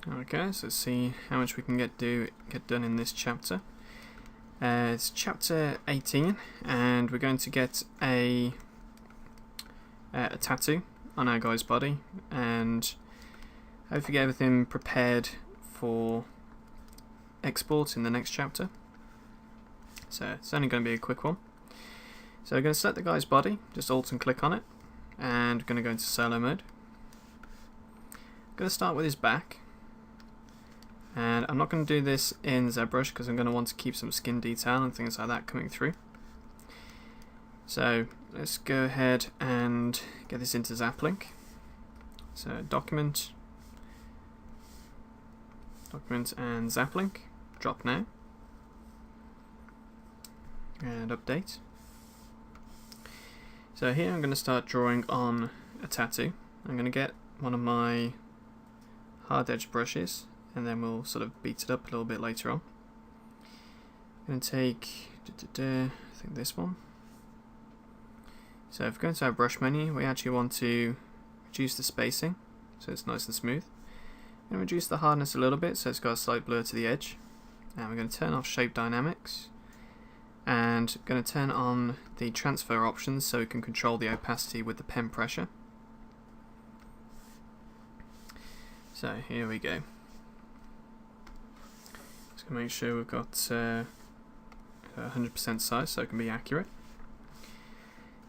Okay, so let's see how much we can get done in this chapter. It's chapter 18, and we're going to get a tattoo on our guy's body, and hopefully get everything prepared for export in the next chapter. So it's only going to be a quick one. So we're going to select the guy's body, just Alt and click on it, and we're going to go into solo mode. I'm going to start with his back, and I'm not going to do this in ZBrush because I'm going to want to keep some skin detail and things like that coming through. So let's go ahead and get this into Zaplink. So document and Zaplink, drop now, and update. So here I'm going to start drawing on a tattoo. I'm going to get one of my hard edge brushes, and then we'll sort of beat it up a little bit later on. I'm going to take, I think this one. So if we go into our brush menu, we actually want to reduce the spacing so it's nice and smooth, and reduce the hardness a little bit so it's got a slight blur to the edge. And we're going to turn off shape dynamics, and going to turn on the transfer options so we can control the opacity with the pen pressure. So here we go. Just going to make sure we've got 100% size so it can be accurate.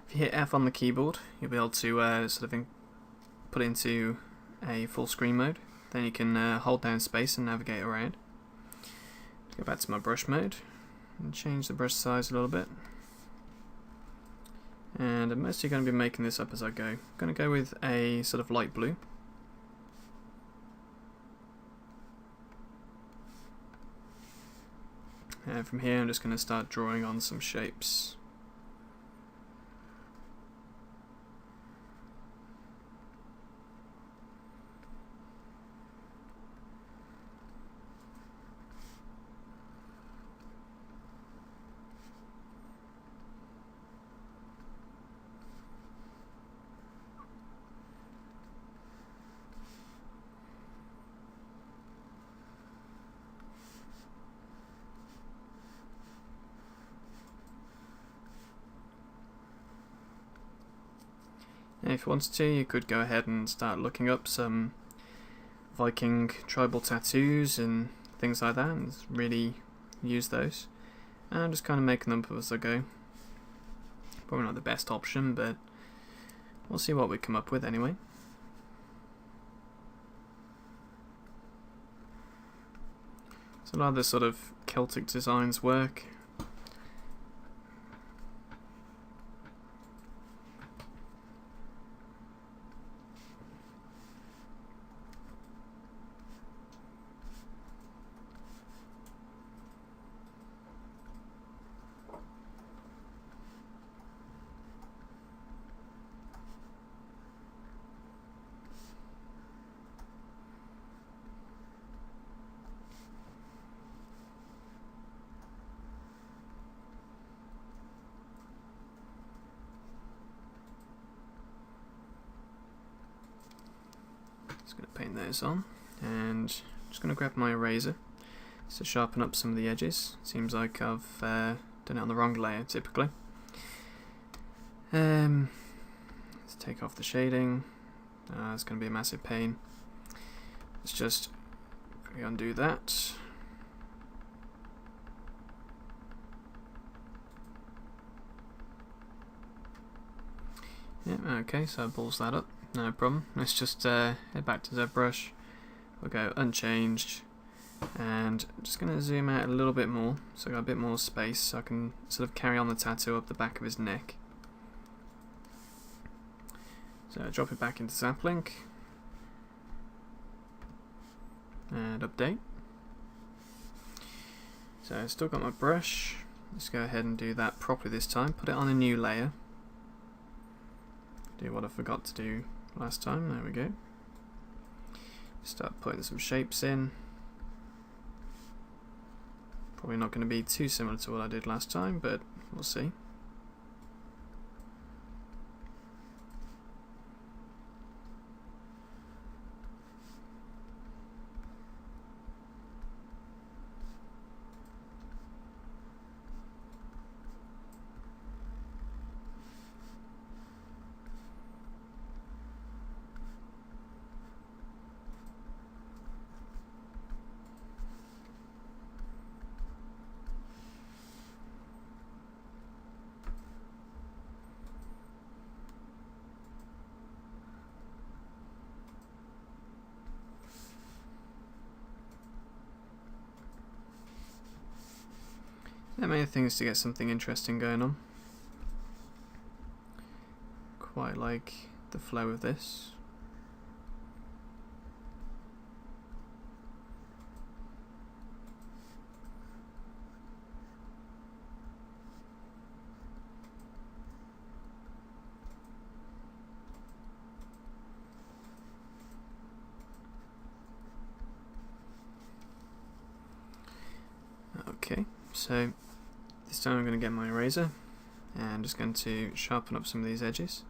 If you hit F on the keyboard, you'll be able to sort of put it into a full screen mode. Then you can hold down space and navigate around. Go back to my brush mode and change the brush size a little bit. And I'm mostly going to be making this up as I go. I'm going to go with a sort of light blue. And from here I'm just going to start drawing on some shapes. And if you wanted to, you could go ahead and start looking up some Viking tribal tattoos and things like that and really use those. And I'm just kind of making them up as I go. Probably not the best option, but we'll see what we come up with anyway. So a lot of the sort of Celtic designs work. Just going to paint those on, and just going to grab my eraser to sharpen up some of the edges. Seems like I've done it on the wrong layer typically. Let's take off the shading. It's going to be a massive pain. Let's just undo that. Yeah, okay, so it balls that up. No problem. Let's just head back to ZBrush. We'll go unchanged, and I'm just going to zoom out a little bit more so I got a bit more space so I can sort of carry on the tattoo up the back of his neck. So drop it back into Zaplink and update. So I've still got my brush. Let's go ahead and do that properly this time. Put it on a new layer. Do what I forgot to do last time. There we go. Start putting some shapes in. Probably not going to be too similar to what I did last time, but we'll see. There may be things to get something interesting going on. Quite like the flow of this. Okay, so this time I'm going to get my eraser and just going to sharpen up some of these edges.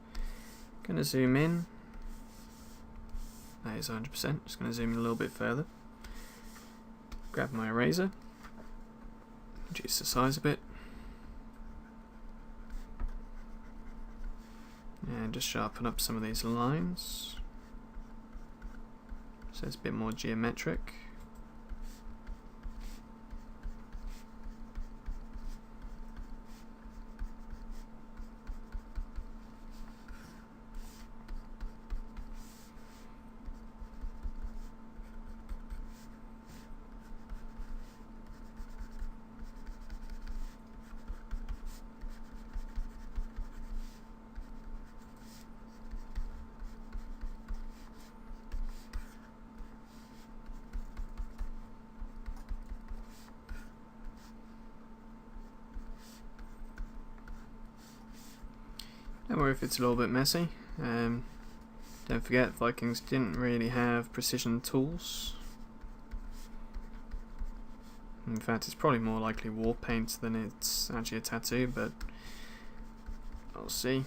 Going to zoom in. That is 100%. Just going to zoom in a little bit further. Grab my eraser, reduce the size a bit, and just sharpen up some of these lines so it's a bit more geometric. Don't worry if it's a little bit messy. Don't forget, Vikings didn't really have precision tools. In fact, it's probably more likely war paint than it's actually a tattoo, but I'll see.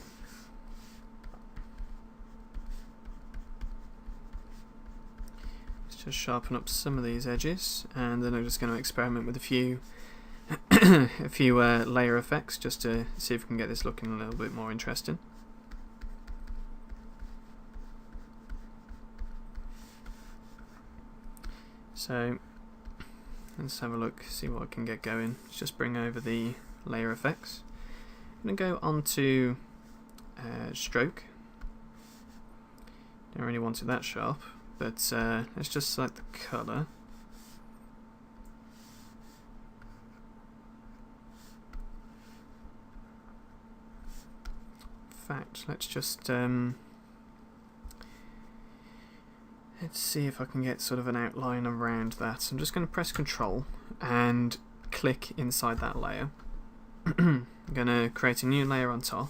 Let's just sharpen up some of these edges, and then I'm just going to experiment with a few layer effects just to see if we can get this looking a little bit more interesting. So let's have a look, see what I can get going. Let's just bring over the layer effects. I'm going to go onto stroke. Don't really want it that sharp, but let's just select the colour. In fact, let's just let's see if I can get sort of an outline around that. I'm just going to press Control and click inside that layer. I'm going to create a new layer on top.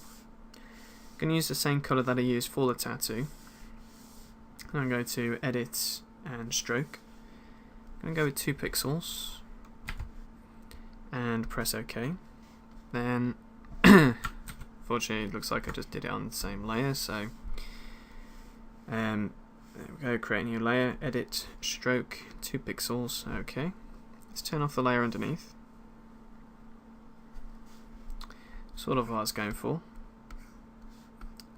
I'm going to use the same colour that I used for the tattoo. I'm going to go to Edit and Stroke. I'm going to go with 2 pixels and press OK. Then fortunately it looks like I just did it on the same layer, so there we go, create a new layer, Edit, Stroke, 2 pixels, OK. Let's turn off the layer underneath. Sort of what I was going for.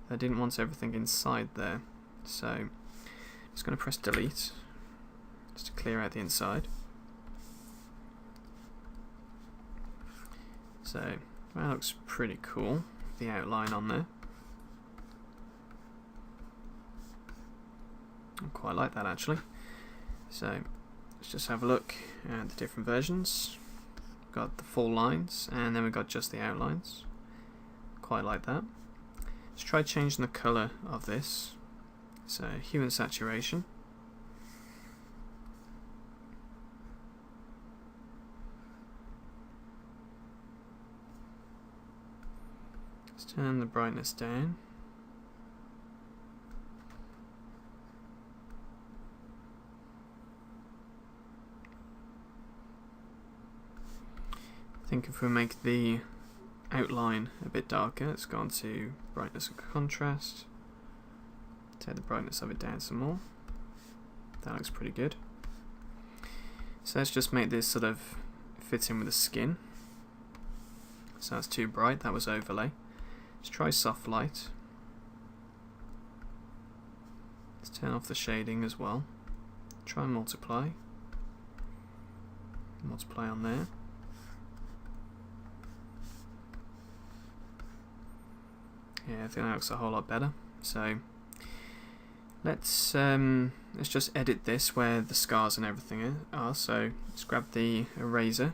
I didn't want everything inside there, so I'm just going to press Delete just to clear out the inside. So that looks pretty cool, the outline on there. I quite like that actually. So let's just have a look at the different versions. We've got the full lines and then we've got just the outlines. Quite like that. Let's try changing the colour of this. So hue and saturation. Let's turn the brightness down. I think if we make the outline a bit darker, let's go on to brightness and contrast. Take the brightness of it down some more. That looks pretty good. So let's just make this sort of fit in with the skin. So that's too bright, that was overlay. Let's try soft light. Let's turn off the shading as well. Try multiply. Multiply on there. Yeah, I think that looks a whole lot better. So let's just edit this where the scars and everything are. So let's grab the eraser,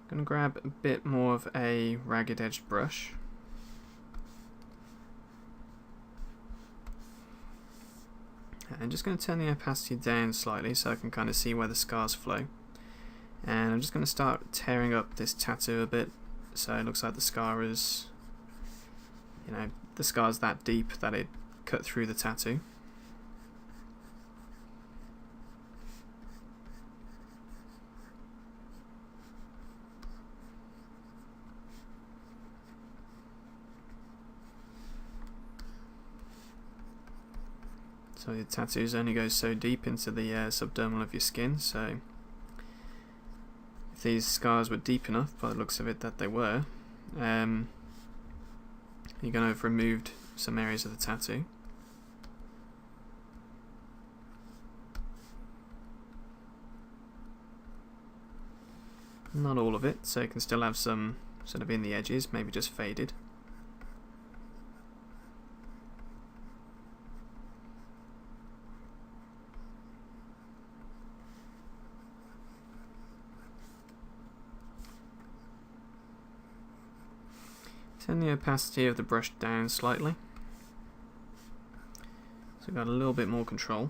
going to grab a bit more of a ragged edged brush. And I'm just going to turn the opacity down slightly so I can kind of see where the scars flow. And I'm just going to start tearing up this tattoo a bit, so it looks like the scar is, the scar's that deep that it cut through the tattoo. So the tattoos only go so deep into the subdermal of your skin, so if these scars were deep enough, by the looks of it that they were, you're going to have removed some areas of the tattoo. Not all of it, so you can still have some sort of in the edges, maybe just faded. Turn the opacity of the brush down slightly, so we've got a little bit more control.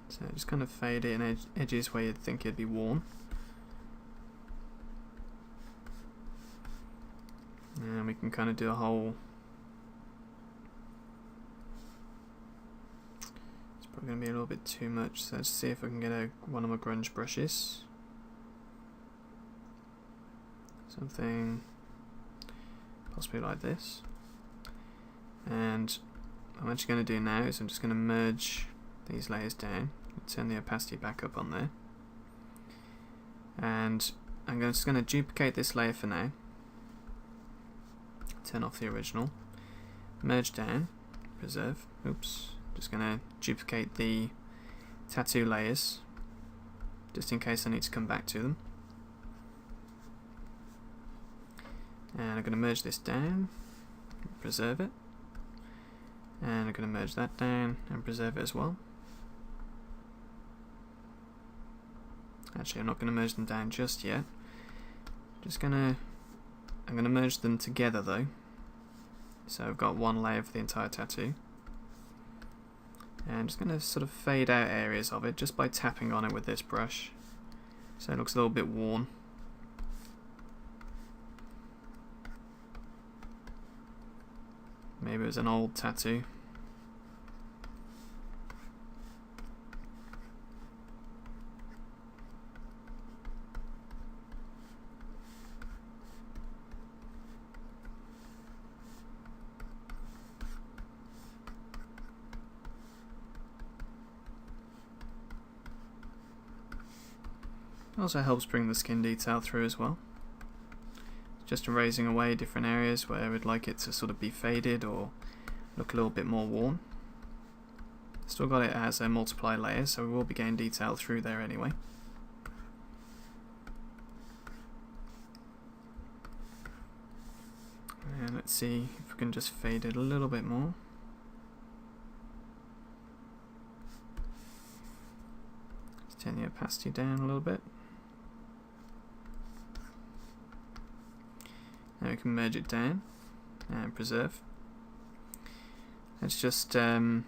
So just kind of fade it in edges where you'd think it'd be worn. And we can kind of do a whole... It's probably going to be a little bit too much, so let's see if I can get one of my grunge brushes. Something possibly like this. And what I'm actually going to do now is I'm just going to merge these layers down. Turn the opacity back up on there, and I'm just going to duplicate this layer for now, turn off the original, merge down, preserve, just going to duplicate the tattoo layers just in case I need to come back to them, and I'm going to merge this down, preserve it, and I'm going to merge that down and preserve it as well. Actually, I'm not going to merge them down just yet. I'm going to merge them together though. So I've got one layer for the entire tattoo. And I'm just going to sort of fade out areas of it just by tapping on it with this brush. So it looks a little bit worn. Maybe it was an old tattoo. Also helps bring the skin detail through as well. Just erasing away different areas where we'd like it to sort of be faded or look a little bit more worn. Still got it as a multiply layer, so we will be getting detail through there anyway. And let's see if we can just fade it a little bit more. Let's turn the opacity down a little bit. Now we can merge it down and preserve. Let's just let's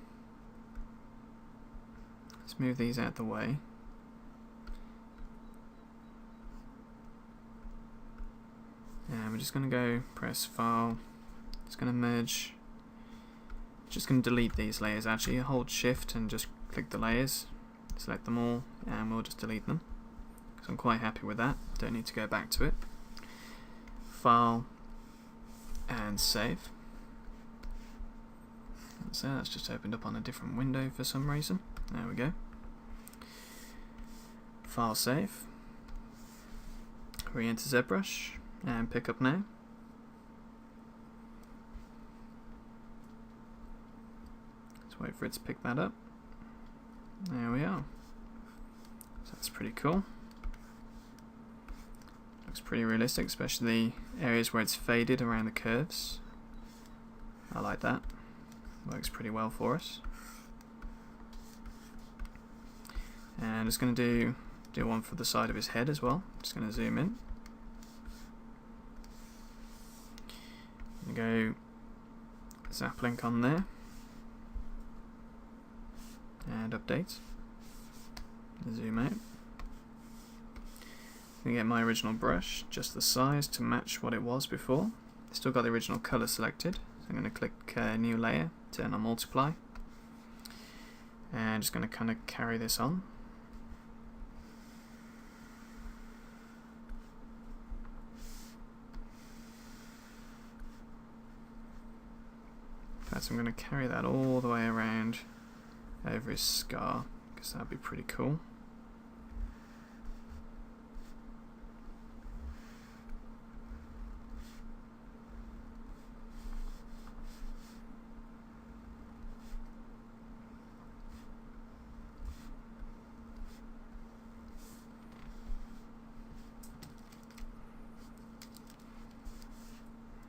move these out of the way. And we're just going to go press File. Just going to merge. Just going to delete these layers actually. Hold Shift and just click the layers. Select them all and we'll just delete them. Because I'm quite happy with that. Don't need to go back to it. File and save. So that's just opened up on a different window for some reason. There we go. File save. re-enter ZBrush and pick up now. Let's wait for it to pick that up. There we are. So that's pretty cool. Looks pretty realistic, especially the areas where it's faded around the curves. I like that. Works pretty well for us. And it's going to do one for the side of his head as well. Just going to zoom in. Go zap link on there. And update. Zoom out. I'm going to get my original brush, just the size to match what it was before. Still got the original colour selected. So I'm going to click New Layer, turn on Multiply. And just going to kind of carry this on. So I'm going to carry that all the way around over his scar, because that'd be pretty cool.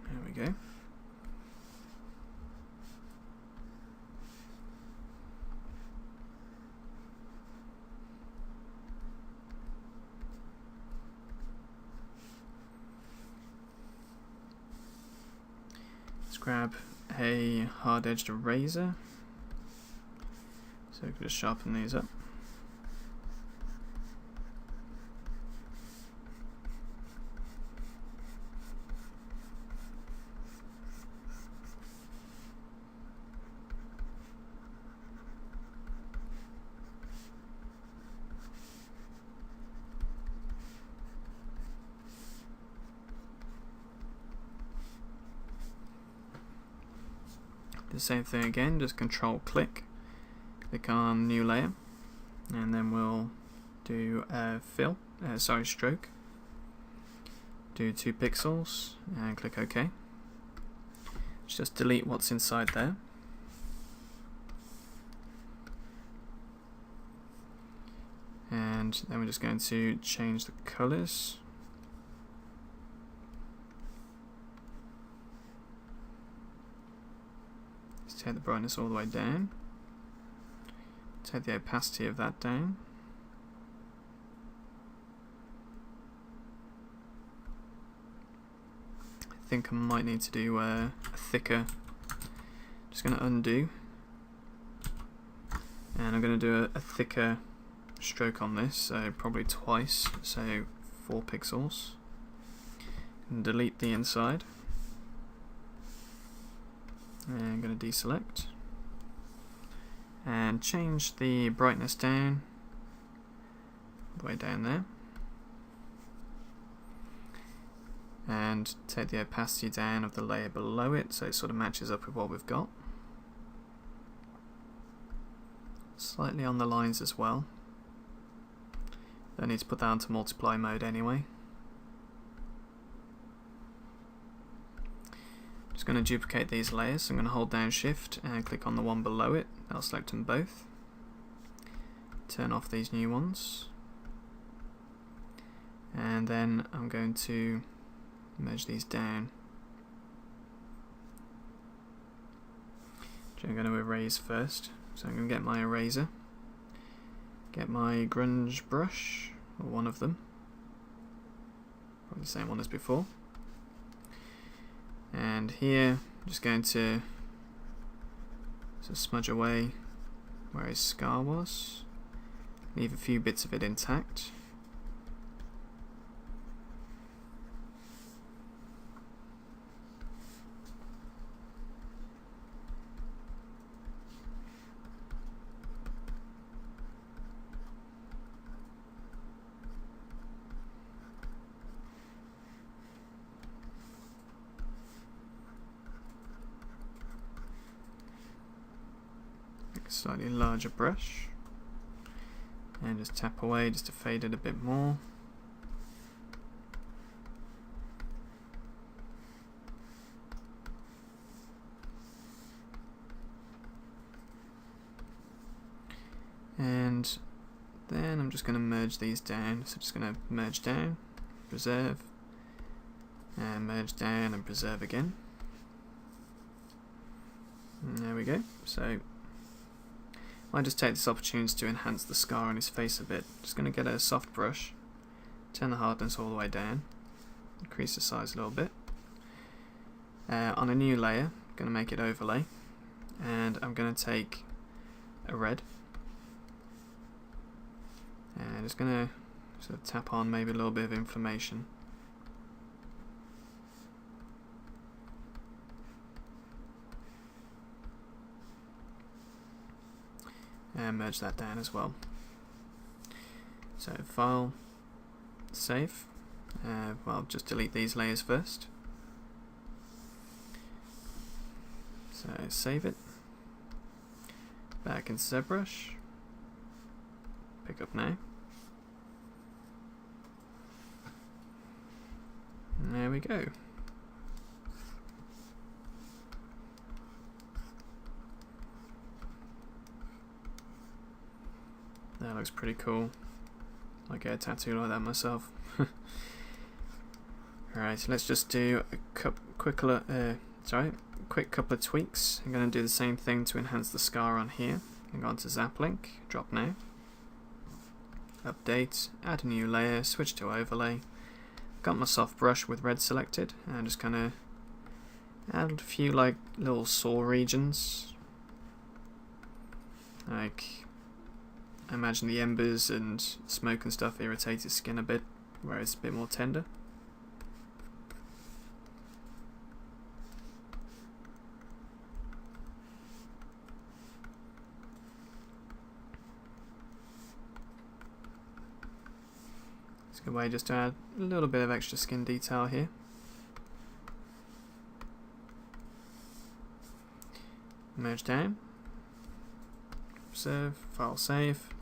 There we go. Grab a hard-edged eraser, so we can just sharpen these up. The same thing again, just control click on new layer, and then we'll do a stroke. Do 2 pixels and click OK. Just delete what's inside there. And then we're just going to change the colors. Take the brightness all the way down. Take the opacity of that down. I think I might need to do a thicker. Just going to undo. And I'm going to do a thicker stroke on this, so probably twice, so 4 pixels. And delete the inside. And I'm going to deselect and change the brightness down, all the way down there, and take the opacity down of the layer below it so it sort of matches up with what we've got. Slightly on the lines as well. Don't need to put that onto multiply mode anyway. Just going to duplicate these layers, so I'm going to hold down shift and click on the one below it. I'll select them both. Turn off these new ones. And then I'm going to merge these down. Which I'm going to erase first. So I'm going to get my eraser. Get my grunge brush, or one of them. Probably the same one as before. And here, I'm just going to smudge away where his scar was. Leave a few bits of it intact. Slightly larger brush and just tap away just to fade it a bit more. And then I'm just going to merge these down. So just going to merge down, preserve, and merge down and preserve again. And there we go. So I just take this opportunity to enhance the scar on his face a bit. Just going to get a soft brush, turn the hardness all the way down, increase the size a little bit. On a new layer, I'm going to make it overlay, and I'm going to take a red, and just going to sort of tap on maybe a little bit of inflammation. And merge that down as well. So file, save. Well, just delete these layers first. So save it. Back into ZBrush. Pick up now. And there we go. That looks pretty cool. I get a tattoo like that myself. Alright, so let's just do a quick couple of tweaks. I'm going to do the same thing to enhance the scar on here. I'm going to Zap Link, drop now, update, add a new layer, switch to overlay. Got my soft brush with red selected, and I'm just going to add a few like little sore regions. Like, I imagine the embers and smoke and stuff irritate his skin a bit, where it's a bit more tender. It's a good way just to add a little bit of extra skin detail here. Merge down, preserve, file save,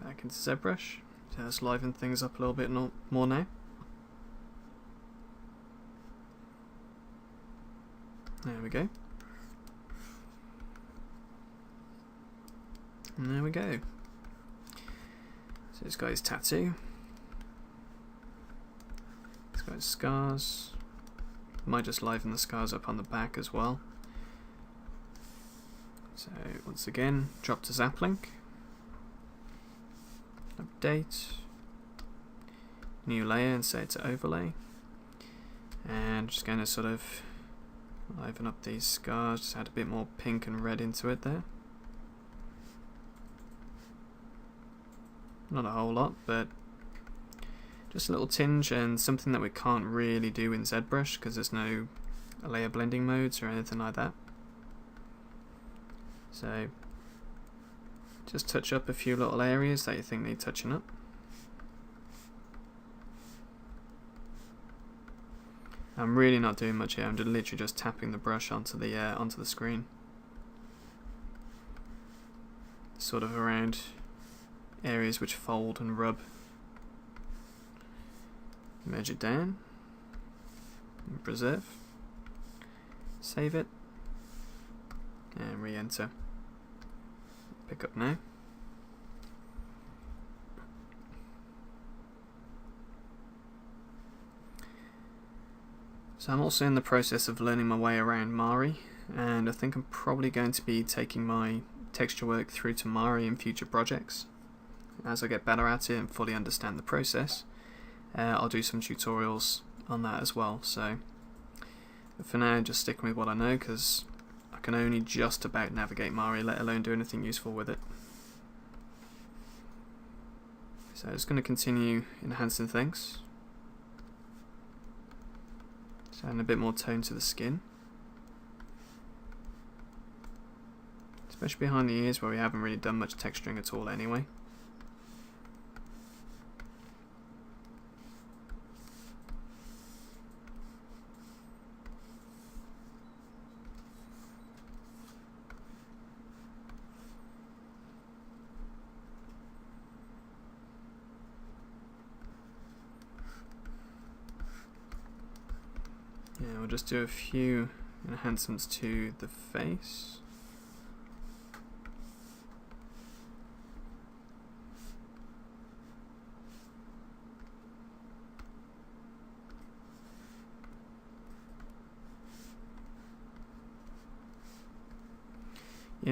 back into ZBrush. So let's liven things up a little bit more now. There we go. And there we go. So he's got his tattoo. He's got his scars. Might just liven the scars up on the back as well. So once again, drop to Zap Link. Update. New layer and set it to overlay. And just going to sort of liven up these scars, just add a bit more pink and red into it there. Not a whole lot, but just a little tinge, and something that we can't really do in ZBrush because there's no layer blending modes or anything like that. So just touch up a few little areas that you think need touching up. I'm really not doing much here. I'm just literally just tapping the brush onto the screen, sort of around areas which fold and rub. Merge it down, and preserve, save it, and re-enter. Pick up now. So I'm also in the process of learning my way around Mari, and I think I'm probably going to be taking my texture work through to Mari in future projects. As I get better at it and fully understand the process, I'll do some tutorials on that as well. So for now, just sticking with what I know, because I can only just about navigate Mari, let alone do anything useful with it. So I'm just going to continue enhancing things. Just adding a bit more tone to the skin, especially behind the ears where we haven't really done much texturing at all anyway. Yeah, we'll just do a few enhancements to the face.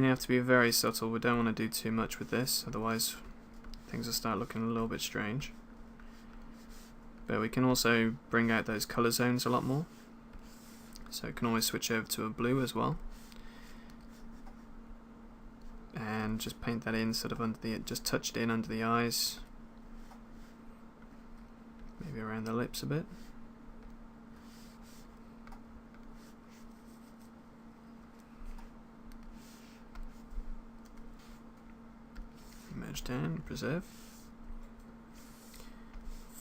you have to be very subtle. We don't want to do too much with this, otherwise things will start looking a little bit strange. But we can also bring out those colour zones a lot more. So we can always switch over to a blue as well. And just paint that in sort of under the, just touch it in under the eyes. Maybe around the lips a bit. Merge down, preserve.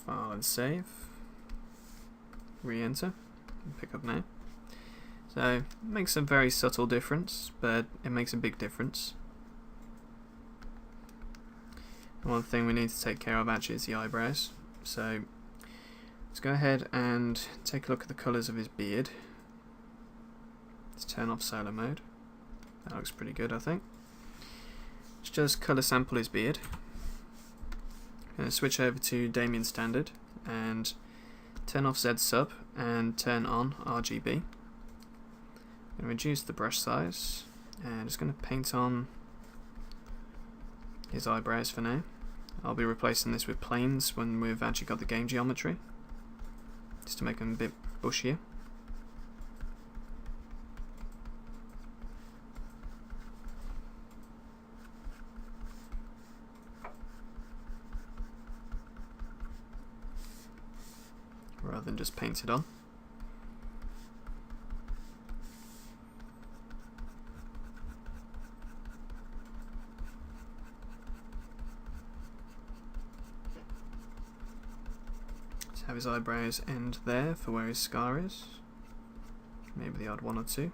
File and save. Re-enter. Pick up now. So, it makes a very subtle difference, but it makes a big difference. One thing we need to take care of actually is the eyebrows. So, let's go ahead and take a look at the colours of his beard. Let's turn off solo mode. That looks pretty good, I think. Let's just colour sample his beard. I'm going to switch over to Damien Standard and turn off Z sub and turn on RGB. I'm going to reduce the brush size and just going to paint on his eyebrows for now. I'll be replacing this with planes when we've actually got the game geometry, just to make them a bit bushier. Rather than just paint it on. Let's have his eyebrows end there for where his scar is. Maybe the odd one or two.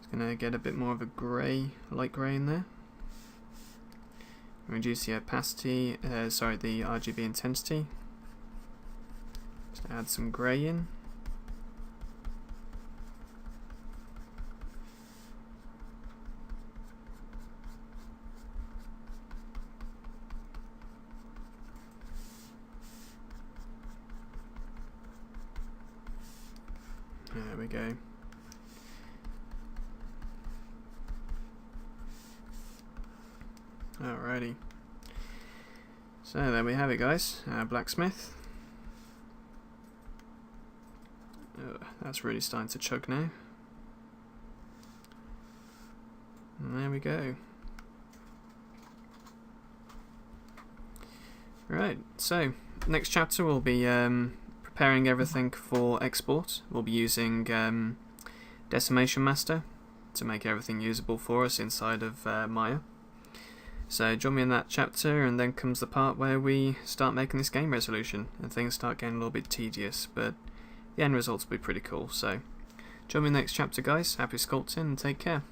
Going to get a bit more of a grey, light grey in there. Reduce the opacity, the RGB intensity. Just add some grey in. There we go. Alrighty, so there we have it, guys. Blacksmith. That's really starting to chug now. And there we go. Right, so next chapter we'll be preparing everything for export. We'll be using Decimation Master to make everything usable for us inside of Maya. So join me in that chapter, and then comes the part where we start making this game resolution and things start getting a little bit tedious, but the end results will be pretty cool. So join me in the next chapter, guys. Happy sculpting and take care.